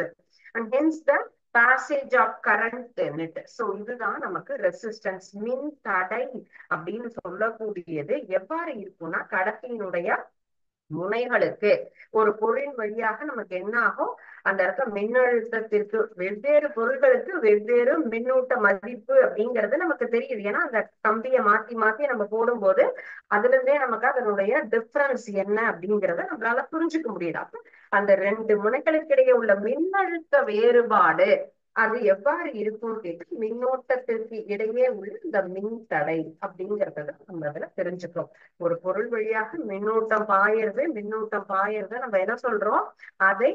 and hence the passage of current in it. So இதுதான் நமக்கு ரெசிஸ்டன்ஸ், மின் தடை அப்படின்னு சொல்லக்கூடியது எவ்வாறு இருக்கும்னா கடத்தியினுடைய முனைகளுக்கு ஒரு பொருளின் வழியாக நமக்கு என்ன ஆகும், அந்த இடத்துல மின்னழுத்தத்திற்கு வெவ்வேறு பொருள்களுக்கு வெவ்வேறு மின்னூட்ட மதிப்பு அப்படிங்கிறது நமக்கு தெரியுது. ஏன்னா அந்த கம்பியை மாத்தி மாத்தி நம்ம போடும்போது அதுல இருந்தே நமக்கு அதனுடைய டிஃபரன்ஸ் என்ன அப்படிங்கிறத நம்மளால புரிஞ்சுக்க முடியுது. அப்ப அந்த ரெண்டு முனைகளுக்கு இடையே உள்ள மின்னழுத்த வேறுபாடு அது எவ்வாறு இருக்கும் கேட்டு மின்னோட்டத்திற்கு இடையே உள்ள இந்த மின் தடை அப்படிங்கறத நம்ம அதுல தெரிஞ்சுக்கிறோம். ஒரு பொருள் வழியாக மின்னூட்டம் பாயறது நம்ம என்ன சொல்றோம், அதை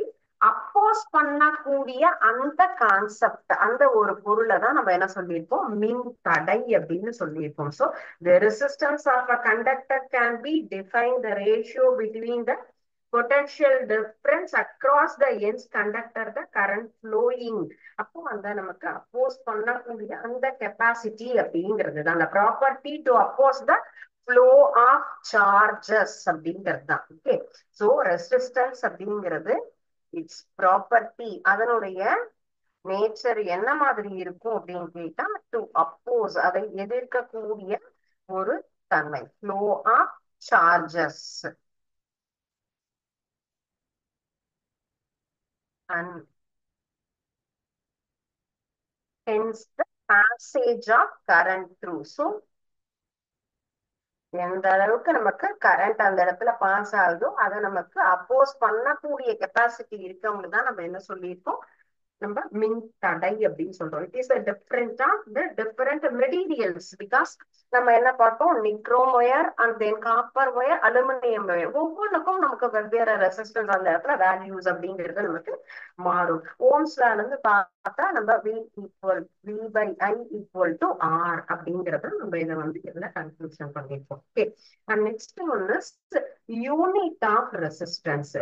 அப்போஸ் பண்ணக்கூடிய அந்த கான்செப்ட், அந்த ஒரு பொருளை தான் நம்ம என்ன சொல்லியிருப்போம், மின் தடை அப்படின்னு சொல்லியிருப்போம். So the resistance of a conductor can be defined the ratio between the potential difference across the ends conductor the current flowing. அப்போ அந்த நமக்கு அப்போஸ் பண்ணக்கூடிய அந்த கெப்பாசிட்டி அப்படிங்கிறது தான் அந்த property to oppose the flow of charges அப்படிங்கிறது தான். ஓகே, சோ ரெசிஸ்டன்ஸ் அப்படிங்கிறது இட்ஸ் ப்ராப்பர்ட்டி, அதனுடைய நேச்சர் என்ன மாதிரி இருக்கும் அப்படின்னு கேட்டா டு அப்போஸ், அதை எதிர்க்கக்கூடிய ஒரு தன்மை, flow of charges. and hence the passage of current through. So எந்த அளவுக்கு நமக்கு கரண்ட் அந்த இடத்துல பாஸ் ஆகுதோ அதை நமக்கு அப்போஸ் பண்ணக்கூடிய கெப்பாசிட்டி இருக்கவங்க தான் நம்ம என்ன சொல்லியிருக்கோம், நம்ம மின் தடை அப்படின்னு சொல்றோம். It is different of the different materials. Because நம்ம என்ன பார்த்தோம், nichrome wire and then copper wire, aluminium wire, ஒவ்வொன்றுக்கும் நமக்கு வெவ்வேறு ரெசிஸ்டன்ஸ் அந்த இடத்துல வேல்யூஸ் அப்படிங்கிறது நமக்கு மாறும். ஓம்ஸ்ல இருந்து பார்த்தா நம்ம V by I equal to R அப்படிங்கறத நம்ம இதை வந்து இதுல கன்க்ளூஷன் பண்ணிருக்கோம். ஓகே, அண்ட் நெக்ஸ்ட் ஒன்னு யூனிட் ஆஃப் ரெசிஸ்டன்ஸ்.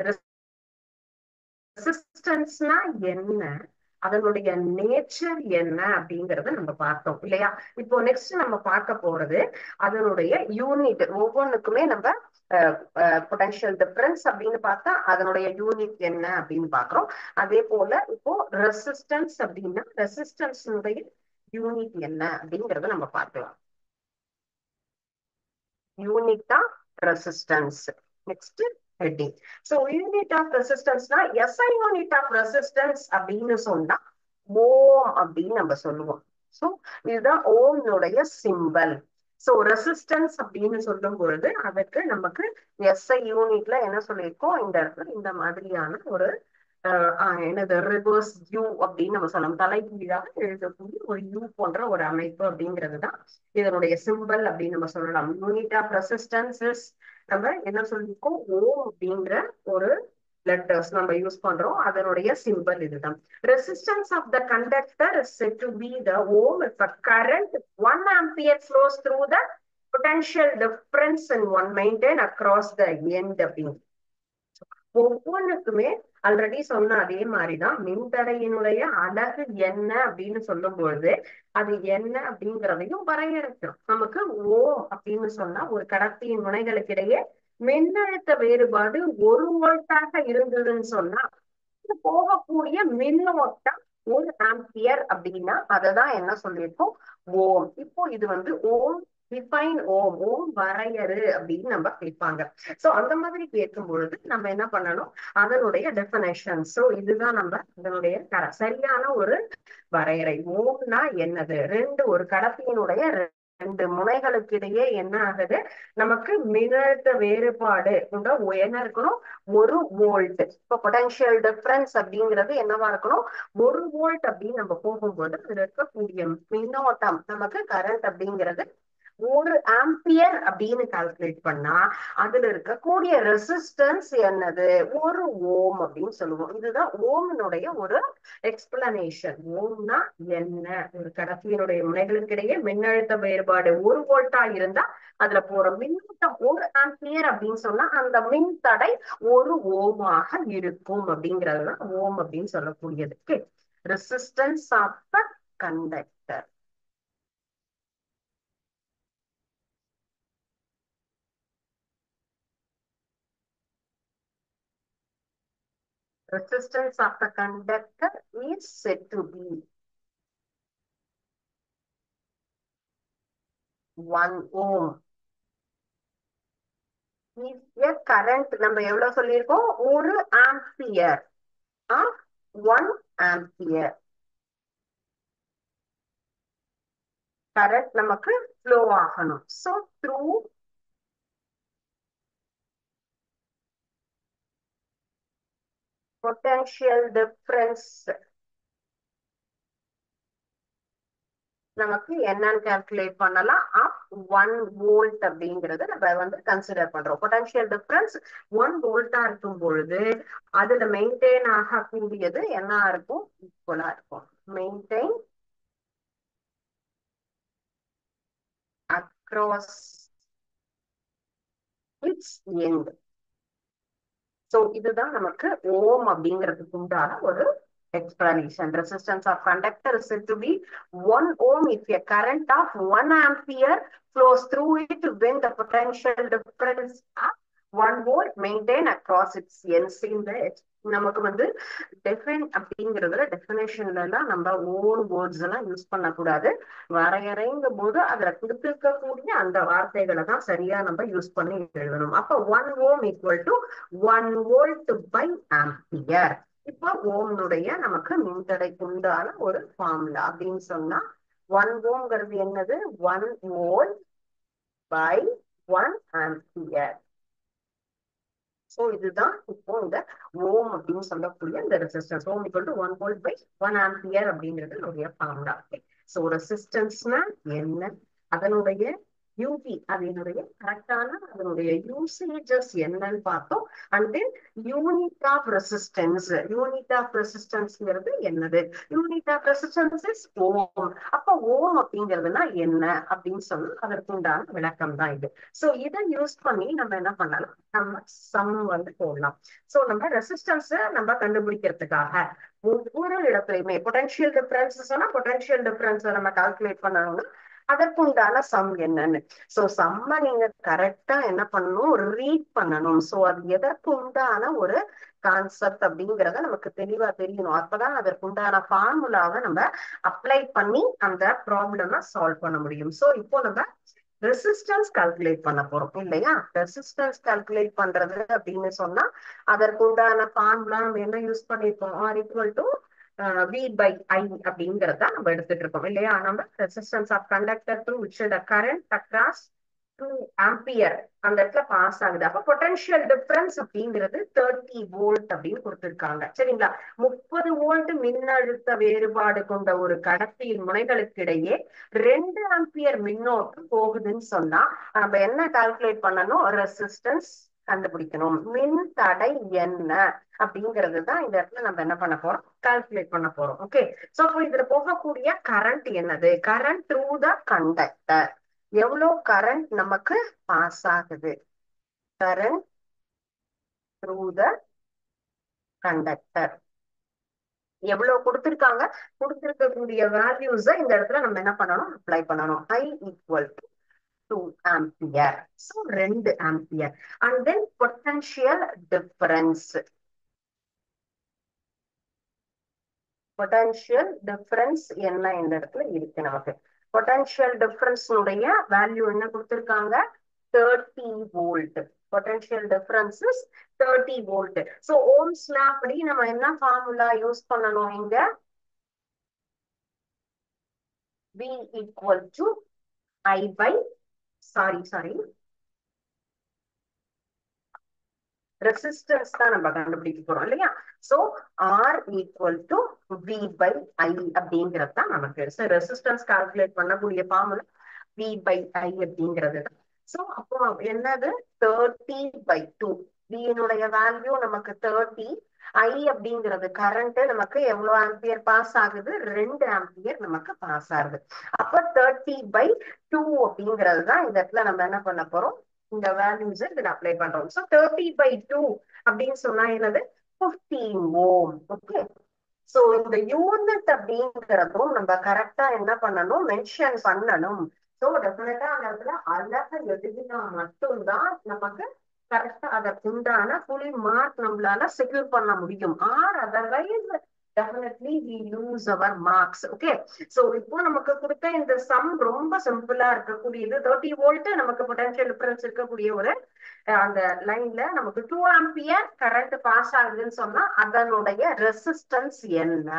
ரெசிஸ்டன்ஸ்னா என்ன, அதனுடைய நேச்சர் என்ன அப்படிங்கறத நம்ம பார்த்தோம் இல்லையா. இப்போ நெக்ஸ்ட் நம்ம பார்க்க போறது அதனுடைய யூனிட். ஒவ்வொன்றுக்குமே நம்ம பொட்டன்ஷியல் டிஃபரன்ஸ் அப்படின்னு பார்த்தா அதனுடைய யூனிட் என்ன அப்படின்னு பாக்குறோம். அதே போல இப்போ ரெசிஸ்டன்ஸ் அப்படின்னா ரெசிஸ்டன்ஸுடைய யூனிட் என்ன அப்படிங்கறத நம்ம பார்க்கலாம். Unit of resistance next heading. So unit of ரெசிஸ்டன்ஸ்னா எஸ்ஐ யூனிட் ஆஃப் ரெசிஸ்டன்ஸ் அப்படின்னு சொன்னா ஓம் அப்படின்னு நம்ம சொல்லுவோம். சோ இதுதான் ஓம்னுடைய சிம்பல். சோ ரெசிஸ்டன்ஸ் அப்படின்னு சொல்லும் பொழுது அதுக்கு நமக்கு எஸ்ஐ யூனிட்ல என்ன சொல்லியிருக்கோம், இந்த இடத்துல இந்த மாதிரியான ஒரு என்னது ரிவர்ஸ் யூ அப்படின்னு நம்ம சொல்லலாம். தலைகீழாக எழுதக்கூடிய ஒரு யூ போன்ற ஒரு அமைப்பு அப்படிங்கிறது தான் இதனுடைய சிம்பல் அப்படின்னு நம்ம சொல்லலாம். யூனிட் ஆஃப் ரெசிஸ்டன்ஸ் நம்ம என்ன சொல்லியிருக்கோம், ஓ அப்படிங்கிற ஒரு லெட்டர்ஸ் நம்ம யூஸ் பண்றோம். அதனுடைய சிம்பல் இதுதான். Resistance of the conductor is said to be the ohm if a current 1 ampere flows through the potential difference and one maintain across the end அப்படின்னு. ஒவ்வொன்றுக்குமே ஆல்ரெடி சொன்ன அதே மாதிரிதான் மின்தடையினுடைய அலகு என்ன அப்படின்னு சொல்லும் பொழுது அது என்ன அப்படிங்கிறதையும் வரையறுக்கிறோம். நமக்கு ஓம் அப்படின்னு சொன்னா ஒரு கடத்தியின் முனைகளுக்கு இடையே மின்னழுத்த வேறுபாடு 1 வோல்ட்டாக இருந்ததுன்னு சொன்னா போகக்கூடிய மின்னோட்டம் 1 ஆம்பியர் அப்படின்னா அததான் என்ன சொல்லியிருக்கோம், ஓம். இப்போ இது வந்து ஓம் டிஃபைன் ஓம், ஓம் வரையறு அப்படின்னு நம்ம கேட்பாங்க. சோ அந்த மாதிரி கேட்கும் பொழுது நம்ம என்ன பண்ணணும், அதனுடைய டெபினேஷன். சோ இதுதான் நம்ம இதனுடைய சரியான ஒரு வரையறை. ஓம்னா என்னது, ஒரு கடத்தியினுடைய 2 முனைகளுக்கு இடையே என்ன ஆகுது, நமக்கு மின்னழுத்த வேறுபாடு என்ன இருக்கணும், 1 வோல்ட். இப்போ பொட்டன்ஷியல் டிஃபரன்ஸ் அப்படிங்கிறது என்னவா இருக்கணும், 1 வோல்ட் அப்படின்னு நம்ம போகும்போது அதுல இருக்கக்கூடிய மின்னோட்டம் நமக்கு கரண்ட் அப்படிங்கிறது 1 ஆம்பியர் அப்படின்னு கால்குலேட் பண்ணா அதுல இருக்கக்கூடிய ரெசிஸ்டன்ஸ் என்னது, 1 ஓம் அப்படின்னு சொல்லுவோம். இதுதான் ஓம்னுடைய ஒரு எக்ஸ்பிளனேஷன். ஓம்னா என்ன, ஒரு கடத்தியினுடைய முனைகளுக்கிடையே மின்னழுத்த வேறுபாடு 1 வோல்ட்டா இருந்தா அதுல போற மின்னோட்டம் 1 ஆம்பியர் அப்படின்னு சொன்னா அந்த மின் தடை 1 ஓமாக இருக்கும் அப்படிங்கறதுதான் ஓம் அப்படின்னு சொல்லக்கூடியதுக்கு resistance of the conductor. Resistance of the conductor is said to be 1 ohm. If a current நம்ம எவ்வளவு சொல்லியிருக்கோம், 1 ஆம்பியர் of 1 ஆம்பியர் கரண்ட் நமக்கு ஃப்ளோ ஆகணும். So through potential difference நமக்கு என்னன்னு கால்குலேட் பண்ணலாம், ஆஃப் 1 வோல்ட் அப்படிங்கறத நம்ம வந்து கன்சிடர் பண்றோம். பொட்டன்ஷியல் டிஃபரன்ஸ் 1 வோல்ட்டா இருக்கும் பொழுது அதுல மெயின்டைன் ஆகக்கூடியது என்ன இருக்கும், ஈக்குவலா இருக்கும். Maintain across it's end. So இதுதான் நமக்கு ஓம் அப்படிங்கிறதுக்கு உண்டான ஒரு explanation. Resistance of conductor is said to be 1 ohm if a current of 1 ampere flows through it when the potential difference of 1 volt maintain across its ends. இந்த நமக்கு வந்து டெஃபின் அப்படிங்கிறதுல டெஃபினேஷன்ல எல்லாம் நம்ம ஓன் வேர்ட்ஸ் எல்லாம் யூஸ் பண்ணக்கூடாது. வரையறைங்கும் போது அதுல கொடுத்திருக்கக்கூடிய அந்த வார்த்தைகளை தான் சரியா நம்ம யூஸ் பண்ணி எழுதணும். அப்ப 1 ohm equal to 1 volt by ampere. இப்ப ஓம்னுடைய நமக்கு மின்தடைக்கு உண்டான ஒரு ஃபார்முலா அப்படின்னு சொன்னா 1 ஓம்ங்கிறது என்னது 1 வோல்ட் பை 1 ஆம்பியர். சோ இதுதான் இப்போ இந்த ஓம் அப்படின்னு சொல்லக்கூடிய இந்த resistance ohm equal to 1 volt by 1 ampere அப்படிங்கிறது நம்முடைய ஃபார்முலா. சோ ரெசிஸ்டன்ஸ்னா என்ன, அதனுடைய யூபி அதனுடைய கரெக்டான அதனுடைய யூசேஜஸ் என்னன்னு பார்த்தோம். And then unit of resistance, unit of ரெசிஸ்டன்ஸ்ங்கிறது என்னது, unit of resistance is ohm. அப்ப ஓம் அப்படிங்கிறதுனா என்ன அப்படின்னு சொல்லி அதற்கு உண்டான விளக்கம் தான் இது. சோ இதை யூஸ் பண்ணி நம்ம என்ன பண்ணலாம், நம்ம சம் வந்து போடலாம். சோ நம்ம ரெசிஸ்டன்ஸ் நம்ம கண்டுபிடிக்கிறதுக்காக ஒவ்வொரு இடத்துலயுமே பொட்டன்ஷியல் டிஃபரன்ஸ் சொன்னா பொட்டன்ஷியல் டிஃபரன்ஸ் நம்ம கால்குலேட் பண்ணணும்னா அதற்குண்டான சம் என்னன்னு. சோ சம்ம நீங்க கரெக்டா என்ன பண்ணணும், ரீட் பண்ணணும். சோ அது எதற்குண்டான ஒரு கான்செப்ட் அப்படிங்கறத நமக்கு தெளிவா தெரியணும். அப்பதான் அதற்குண்டான ஃபார்முலாவை நம்ம அப்ளை பண்ணி அந்த ப்ராப்ளமை சால்வ் பண்ண முடியும். சோ இப்போ நம்ம ரெசிஸ்டன்ஸ் கால்குலேட் பண்ண போறோம் இல்லையா. ரெசிஸ்டன்ஸ் கால்குலேட் பண்றது அப்படின்னு சொன்னா அதற்குண்டான ஃபார்முலா நம்ம என்ன யூஸ் பண்ணிருக்கோம், R equal to V by I அப்படிங்கறத நம்ம எடுத்துட்டு இருக்கோம் இல்லையா. நம்ம resistance of conductor to which the current across 2 ampere அந்த இடத்துல பாஸ் ஆகுது. அப்ப பொட்டன்ஷியல் டிஃபரன்ஸ் அப்படிங்கிறது 30 வோல்ட் அப்படின்னு கொடுத்திருக்காங்க சரிங்களா. 30 வோல்ட் மின்னழுத்த வேறுபாடு கொண்ட ஒரு கடத்தியின் முனைகளுக்கு இடையே 2 ஆம்பியர் மின்னோட்டம் போகுதுன்னு சொன்னா நம்ம என்ன கால்குலேட் பண்ணணும், ரெசிஸ்டன்ஸ் கண்டுபிடிக்கணும். மின் தடை என்ன அப்படிங்கிறது தான் இந்த இடத்துல நம்ம என்ன பண்ண போறோம், கால்குலேட் பண்ண போறோம். ஓகே. சோ அப்போ இதுல போகக்கூடிய கரண்ட் என்னது, கரண்ட் த்ரூ த கண்டக்டர். எவ்வளவு கரண்ட் நமக்கு பாஸ் ஆகுது, கரண்ட் த்ரூ த கண்டக்டர் எவ்வளவு கொடுத்திருக்காங்க, கொடுத்திருக்கக்கூடிய வேல்யூஸ் இந்த இடத்துல நம்ம என்ன பண்ணணும், அப்ளை பண்ணணும். I equal to 2 ampere. So 2 ampere. And then potential difference. Potential difference என்ன இந்த இடத்துல இருக்கு நமக்கு. Potential difference உடைய வேல்யூ என்ன கொடுத்திருக்காங்க, 30 volt. Potential difference is 30 volt. So Ohm's law படி நம்ம என்ன ஃபார்முலா யூஸ் பண்ணணும் இங்க, V equal to I by sorry resistance தான் நம்ம கண்டுபிடிக்க போறோம் இல்லையா. So R equal to V by I அப்படிங்கிறது தான் நமக்கு. சோ ரெசிஸ்டன்ஸ் கால்குலேட் பண்ணக்கூடிய ஃபார்முலா V by I அப்படிங்கிறது. சோ அப்போ என்னது 30 by 2. V னுடைய வேல்யூ நமக்கு 30, I அப்படிங்கிறது கரண்ட் நமக்கு எவ்வளவு ஆம்பியர் பாஸ் ஆகுது, 2 ஆம்பியர் நமக்கு பாஸ் ஆகுது. அப்ப 30 by 2 அப்படிங்கிறது தான் இந்த இடத்துல நம்ம என்ன பண்ண போறோம், இந்த வேல்யூஸ் இதுல அப்ளை பண்றோம். சோ 30 by 2 அப்படின்னு சொன்னா என்னது 15 ஓம். ஓகே. சோ இந்த யூனிட் அப்படிங்கிறதும் நம்ம கரெக்டா என்ன பண்ணணும், மென்ஷன் பண்ணணும். சோ டெஃபினட்டா அந்த இடத்துல அழகா எழுதினா மட்டும்தான் நமக்கு கரெக்டா அதற்குண்டான ஃபுல் மார்க் நம்மளால செக்யூர் பண்ண முடியும். Or otherwise definitely we lose our marks. Okay. So இப்போ நமக்கு கொடுத்த இந்த சம் ரொம்ப சிம்பிளா இருக்கக்கூடியது. 30 வோல்ட் நமக்கு பொட்டன்ஷியல் டிஃபரன்ஸ் இருக்கக்கூடிய ஒரு அந்த லைன்ல நமக்கு 2 ஆம்பியர் கரண்ட் பாஸ் ஆகுதுன்னு சொன்னா அதனுடைய ரெசிஸ்டன்ஸ் என்ன,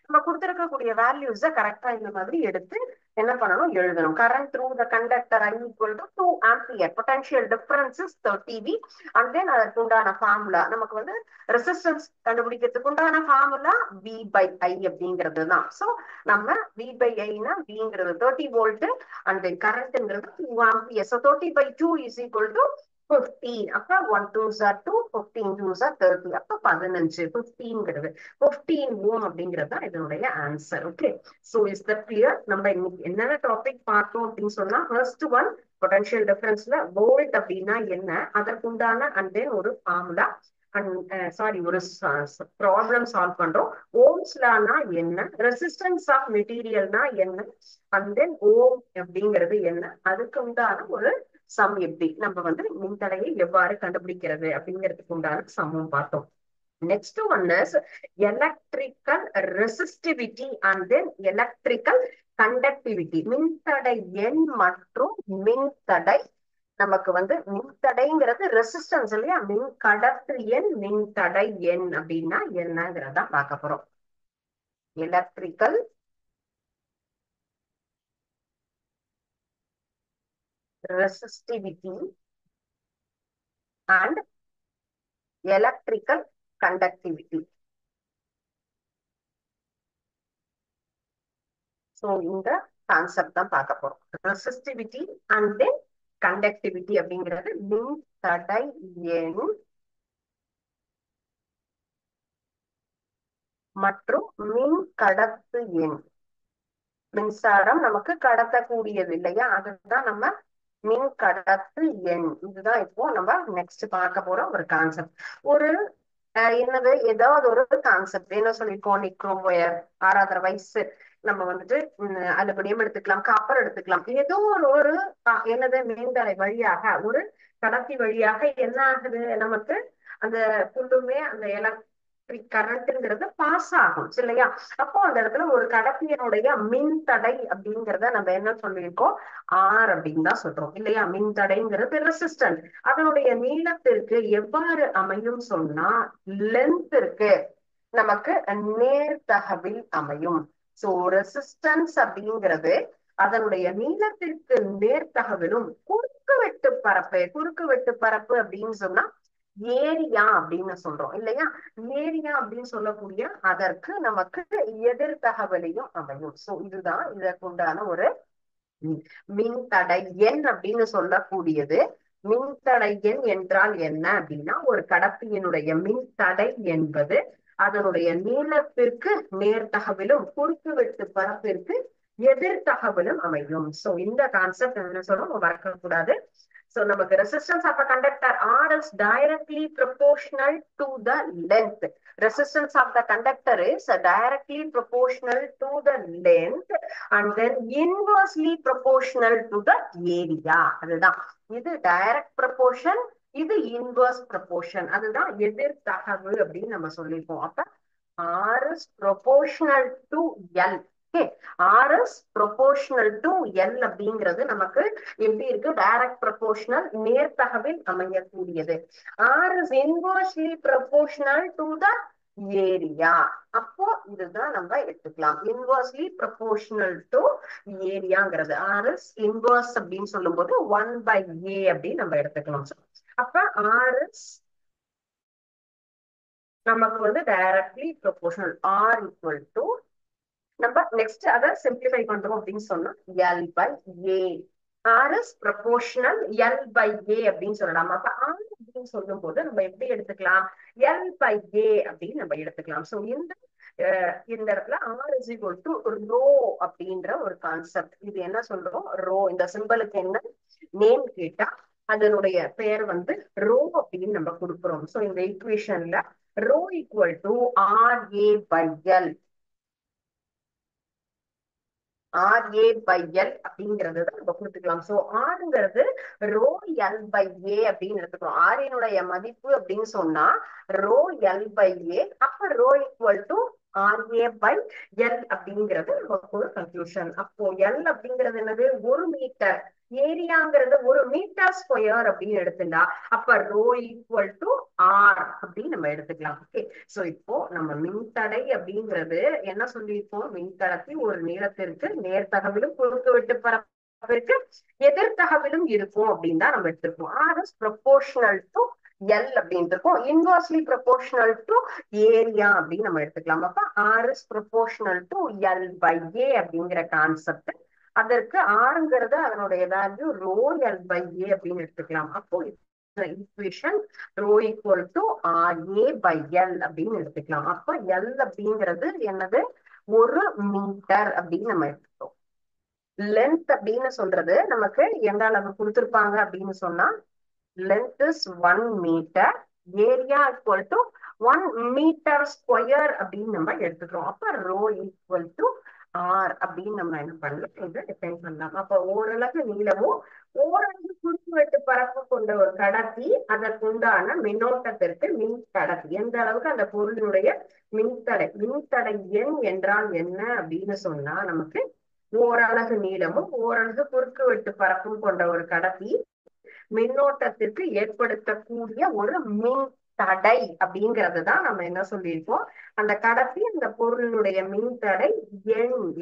நம்ம கொடுத்திருக்கக்கூடிய வேல்யூஸ கரெக்டா இந்த மாதிரி எடுத்து என்ன பண்ணணும், எழுதணும். Current through the conductor I equal to 2 ampere, potential difference is 30 V. And then அதற்கு உண்டான ஃபார்முலா நமக்கு வந்து ரெசிஸ்டன்ஸ் கண்டுபிடிக்கிறதுக்கு உண்டான ஃபார்முலா V by I அப்படிங்கிறது தான். சோ நம்ம V by I னா Vங்கிறது 30 வோல்ட் அண்ட் தென் கரண்ட்ங்கிறது 2 ampere. So 30 by 2 is equal to 15. அப்ப 1 2s are 2, 15 2s are 30. அப்ப 15, 15ங்கிறது 15 ஓம் அப்படிங்கிறது தான் இதனுடைய answer. Okay. So is that clear. நம்ம இன்னைக்கு என்னென்ன டாபிக் பார்த்தோம் அப்படின்னு சொன்னா, ஃபர்ஸ்ட் ஒன் பொட்டன்ஷியல் டிஃபரன்ஸ்ல வோல்ட் அப்படின்னா என்ன, அதற்குண்டான அண்ட் தென் ஒரு ஃபார்முலா ஒரு ப்ராப்ளம் சால்வ் பண்றோம். ஓம்ஸ் லானா என்ன, ரெசிஸ்டன்ஸ் ஆஃப் மெட்டீரியல்னா என்ன, அண்ட் தென் ஓம் அப்படிங்கிறது என்ன, அதுக்கு உண்டான ஒரு சம் எப்படி நம்ம வந்து மின்தடையை எவ்வாறு கண்டுபிடிக்கிறது அப்படிங்கிறதுக்கு உண்டான சம்மும் பார்த்தோம். Next one is electrical resistivity and then electrical conductivity. மின்தடை எண் மற்றும் மின்தடை நமக்கு வந்து மின்தடைங்கிறது ரெசிஸ்டன்ஸ் இல்லையா, மின் கடத்து எண் மின்தடை எண் அப்படின்னா என்னங்கிறத பார்க்க போறோம். Electrical resistivity and electrical conductivity. So இந்த கான்செப்ட் தான் பார்க்க போறோம். ரெசிஸ்டிவிட்டி அண்ட் தென் கண்டக்டிவிட்டி அப்படிங்கிறது மின் தடை எண் மற்றும் மின் கடத்து எண். மின்சாரம் நமக்கு கடத்தக்கூடியது இல்லையா, அதுதான் நம்ம மின் கடத்து எண். இதுதான் இப்போ நம்ம நெக்ஸ்ட் பார்க்க போற ஒரு கான்செப்ட். ஒரு என்னது ஏதாவது ஒரு கான்செப்ட் என்ன சொல்லிருக்கோம், நிக்ரோம் ஒயர், அதர்வைஸ் நம்ம வந்துட்டு அலுமினியம் எடுத்துக்கலாம், காப்பர் எடுத்துக்கலாம். ஏதோ ஒரு என்னது மின்தடை வழியாக ஒரு கடத்தி வழியாக என்ன ஆகுது, நமக்கு அந்த ஃபுல்லுமே அந்த எலக்ட்ரிக் கரண்ட்ங்கிறது பாஸ் ஆகும் இல்லையா. அப்போ அந்த இடத்துல ஒரு கடத்தியனுடைய மின்தடை அப்படிங்கிறத நம்ம என்ன சொல்லியிருக்கோம், ஆர் அப்படின்னு தான் சொல்றோம் இல்லையா. மின்தடைங்கிறது ரெசிஸ்டன்ஸ். அதனுடைய நீளத்திற்கு எவ்வாறு அமையும் சொன்னா, லென்த்திற்கு நமக்கு நேர்தகவில் அமையும். சோ ரெசிஸ்டன்ஸ் அப்படிங்கிறது அதனுடைய நீளத்திற்கு நேர்தகவிலும், குறுக்கு வெட்டு பரப்பு, குறுக்கு வெட்டு பரப்பு அப்படின்னு சொன்னா ஏரியா அப்படின்னு சொல்றோம் இல்லையா. ஏரியா அப்படின்னு சொல்லக்கூடிய அதற்கு நமக்கு எதிர்தகவலையும் அமையும். சோ இதுதான் இதற்குண்டான ஒரு மின்தடை எண் அப்படின்னு சொல்லக்கூடியது. மின்தடை எண் என்றால் என்ன அப்படின்னா, ஒரு கடத்தியினுடைய மின்தடை என்பது அதனுடைய நீளத்திற்கு நேர்தகவிலும் குறுக்கு வெட்டு பரப்பிற்கு எதிர்தகவிலும் அமையும். சோ இந்த கான்செப்ட் என்ன சொல்றோம் மறக்க கூடாது. So நமக்கு resistance of a conductor R is directly proportional to the length. Resistance of the conductor is directly proportional to the length and then inversely proportional to the area. அதுதான் இது டைரக்ட் ப்ரொபோர்ஷன், இது இன்வர்ஸ் ப்ரொபோர்ஷன். அதுதான் எதிர்தகவு அப்படின்னு நம்ம சொல்லியிருக்கோம். அப்ப R is proportional to L. R is proportional to L அப்படிங்கிறது நமக்கு எப்படி இருக்கு, டைரக்ட் ப்ரொபோர்ஷனல், நேர்தகவில் அமையக்கூடியது. R is inversely proportional to the area. அப்போ இதுதான் நம்ம எடுத்துக்கலாம், இன்வர்ஸ்லி ப்ரொபோர்ஷனல் டு ஏரியாங்கிறது. R is இன்வர்ஸ் அப்படின்னு சொல்லும் போது 1/A அப்படின்னு நம்ம எடுத்துக்கலாம். அப்ப R is நமக்கு வந்து directly proportional, R equal to நம்ம நெக்ஸ்ட் அதை சிம்பிளிஃபை பண்றோம் அப்படின்னு சொன்னா L/A. R is proportional L/A அப்படின்னு சொல்லலாம். அப்ப R அப்படின்னு சொல்லும் போது நம்ம எப்படி எடுத்துக்கலாம், L/A அப்படின்னு நம்ம எடுத்துக்கலாம். சோ இந்த இடத்துல R is equal to rho அப்படின்ற ஒரு கான்செப்ட். இது என்ன சொல்றோம், ரோ. இந்த சிம்பலுக்கு என்ன நேம் கேட்டா அதனுடைய பெயர் வந்து ரோ அப்படின்னு நம்ம கொடுக்குறோம். சோ இந்த ஈக்குவேஷன்ல row equal to RA/L. RA/L அப்படிங்கிறது நம்ம கொடுத்துக்கலாம். சோ ஆறுங்கிறது ரோ L/A அப்படின்னு எடுத்துக்கிறோம். ஆரினுடைய மதிப்பு அப்படின்னு சொன்னா ரோ L/A. அப்ப ரோ ஈக்குவல் டு RA/L அப்படிங்கிறது ஒரு கன்க்ளூஷன். அப்போ L அப்படிங்கிறது என்னது, 1 மீட்டர். ஏரியாங்கிறது 1 மீட்டர் ஸ்கொயர் அப்படின்னு எடுத்துட்டா அப்ப ரோ ஈக்குவல் டு R அப்படின்னு நம்ம எடுத்துக்கலாம். ஓகே. சோ இப்போ நம்ம மின்தடை அப்படிங்கிறது என்ன சொல்லியிருக்கோம், மின்கடத்தி ஒரு நீளத்திற்கு நேர்தகவிலும் குறுக்கு வெட்டு பரப்பிற்கு எதிர்தகவிலும் இருக்கும் அப்படின்னு தான் நம்ம எடுத்திருக்கோம். R is proportional to L அப்படின்னு இருக்கும், இன்வர்ஸ்லி ப்ரொபோர்ஷனல் டு ஏரியா அப்படின்னு நம்ம எடுத்துக்கலாம். அப்ப R is proportional to L/A அப்படிங்கிற கான்செப்ட். அதற்கு ஆறுங்கிறது அதனுடைய வேல்யூ ரோ L/A அப்படின்னு எடுத்துக்கலாம். அப்போ equation row equal to RA/L அப்படின்னு எடுத்துக்கலாம். அப்ப L அப்படிங்கிறது என்னது, 1 மீட்டர் அப்படின்னு நம்ம எடுத்துக்கோம். லென்த் அப்படின்னு சொல்றது நமக்கு எந்த அளவு கொடுத்திருப்பாங்க அப்படின்னு சொன்னா, length is 1 metre, area equal to 1 metre square அப்படின்னு நம்ம எடுத்துக்கிறோம். அப்ப ரோ ஈக்குவல் டு R அப்படின்னு நம்ம என்ன பண்ணலாம், இதை டிஃபைன் பண்ணலாம். அப்ப ஓரளவு நீளமும் ஓரளவு குறுக்கு வெட்டு பரப்பு கொண்ட ஒரு கடத்தி, அதற்குண்டான மின்னோட்டத்திற்கு மின் கடத்தி, எந்த அளவுக்கு அந்த பொருளினுடைய மின்தடை. மின்தடை எண் என்றால் என்ன அப்படின்னு சொன்னா, நமக்கு ஓரளவு நீளமும் ஓரளவு குறுக்கு வெட்டு பரப்பும் கொண்ட ஒரு கடத்தி மின்னோட்டத்திற்கு ஏற்படுத்தக்கூடிய ஒரு மின் தடை அப்படிங்கறது தான் நம்ம என்ன சொல்லியிருக்கோம். அந்த கடத்தி அந்த பொருளுடைய மின் தடை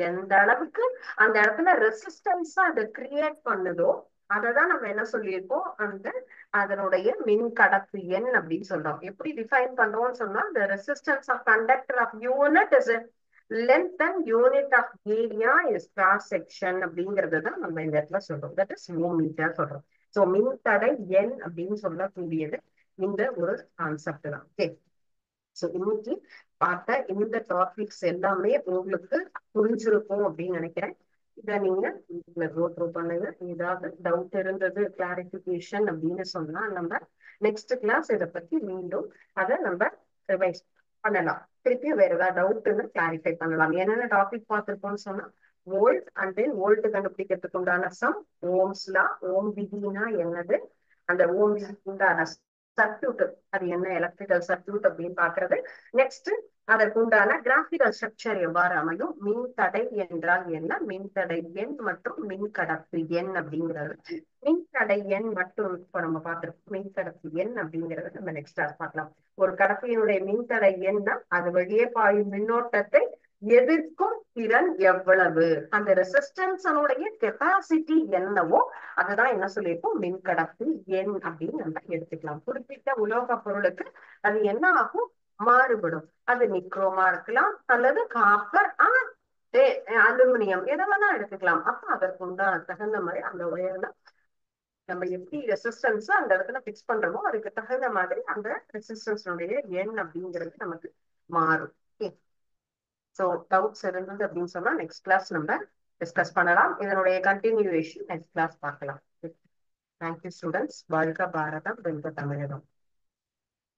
எந்த அளவுக்கு அந்த இடத்துல ரெசிஸ்டன்ஸா அதை கிரியேட் பண்ணுதோ அததான் நம்ம என்ன சொல்லியிருக்கோம், அதனுடைய மின் கடத்து எண் அப்படின்னு சொல்றோம். எப்படி டிஃபைன் பண்றோம்னு சொன்னா, the resistance of conductor of unit is a length and unit of area is cross section அப்படிங்கறது தான் நம்ம இந்த இடத்துல சொல்றோம். தட் இஸ் ஓமீட்டர் சொல்றோம். சோ மின்தடை எண் அப்படின்னு சொல்லக்கூடியது இந்த ஒரு கான்செப்ட் தான். ஓகே, சோ இன்னைக்கு பார்த்த இந்த டாபிக்ஸ் எல்லாமே உங்களுக்கு புரிஞ்சிருக்கும் அப்படின்னு நினைக்கிறேன். இதை நீங்க கோ த்ரூ பண்ணுங்க. ஏதாவது டவுட் இருந்தது, கிளாரிபிகேஷன் அப்படின்னு சொன்னா நம்ம நெக்ஸ்ட் கிளாஸ் இதை பத்தி மீண்டும் அதை நம்ம ரிவைஸ் பண்ணலாம். திருப்பி வேற ஏதாவது டவுட்னு கிளாரிஃபை பண்ணலாம். என்னென்ன டாபிக் பார்த்திருப்போம்னு சொன்னா, வோல்ட் அண்ட் தென் வோல்ட் கண்டுபிடிக்கிறதுக்கு உண்டான சம், ஓம்ஸ்லா, ஓம் விதினா என்னது, அந்த ஓம் விதிக்கு உண்டான சர்க்யூட் அது என்ன, எலக்ட்ரிக்கல் சர்க்யூட் அப்படின்னு பாக்குறது. நெக்ஸ்ட் அதற்கு உண்டான கிராபிக்கல் ஸ்ட்ரக்சர் எவ்வாறு அமையும், மின் தடை என்றால் என்ன, மின் தடை எண் மற்றும் மின் கடத்து எண் அப்படிங்கிறது. மின் தடை எண் மட்டும் இப்ப நம்ம பார்த்திருக்கோம். மின் கடத்து எண் அப்படிங்கறது நம்ம நெக்ஸ்ட் கிளாஸ் பார்க்கலாம். ஒரு கடத்தியினுடைய மின் தடை எண்ணா அது வெளியே பாயும் மின்னோட்டத்தை எதிர்க்கும் திறன் எவ்வளவு, அந்த ரெசிஸ்டன்ஸனுடைய கெப்பாசிட்டி என்னவோ அதுதான் என்ன சொல்லியிருக்கோம், மின்கடத்து எண் அப்படின்னு நம்ம எடுத்துக்கலாம். குறிப்பிட்ட உலோக பொருளுக்கு அது என்ன ஆகும், மாறுபடும். அது நிக்ரோமா இருக்கலாம் அல்லது காப்பர், அலுமினியம், எதெல்லாம் எடுத்துக்கலாம். அப்ப அதற்கு உண்டான தகுந்த மாதிரி அந்த உயர்ல நம்ம எப்படி ரெசிஸ்டன்ஸ் அந்த இடத்துல பிக்ஸ் பண்றோமோ அதுக்கு தகுந்த மாதிரி அந்த ரெசிஸ்டன்ஸனுடைய எண் அப்படிங்கிறது நமக்கு மாறும். சோ டவுட்ஸ் இருந்தது அப்படின்னு சொன்னா நெக்ஸ்ட் கிளாஸ் நம்ம டிஸ்கஸ் பண்ணலாம். இதனுடைய கண்டினியூவேஷன் நெக்ஸ்ட் கிளாஸ் பார்க்கலாம். Thank you students. வாழ்க பாரதம், வெல்க தமிழகம்.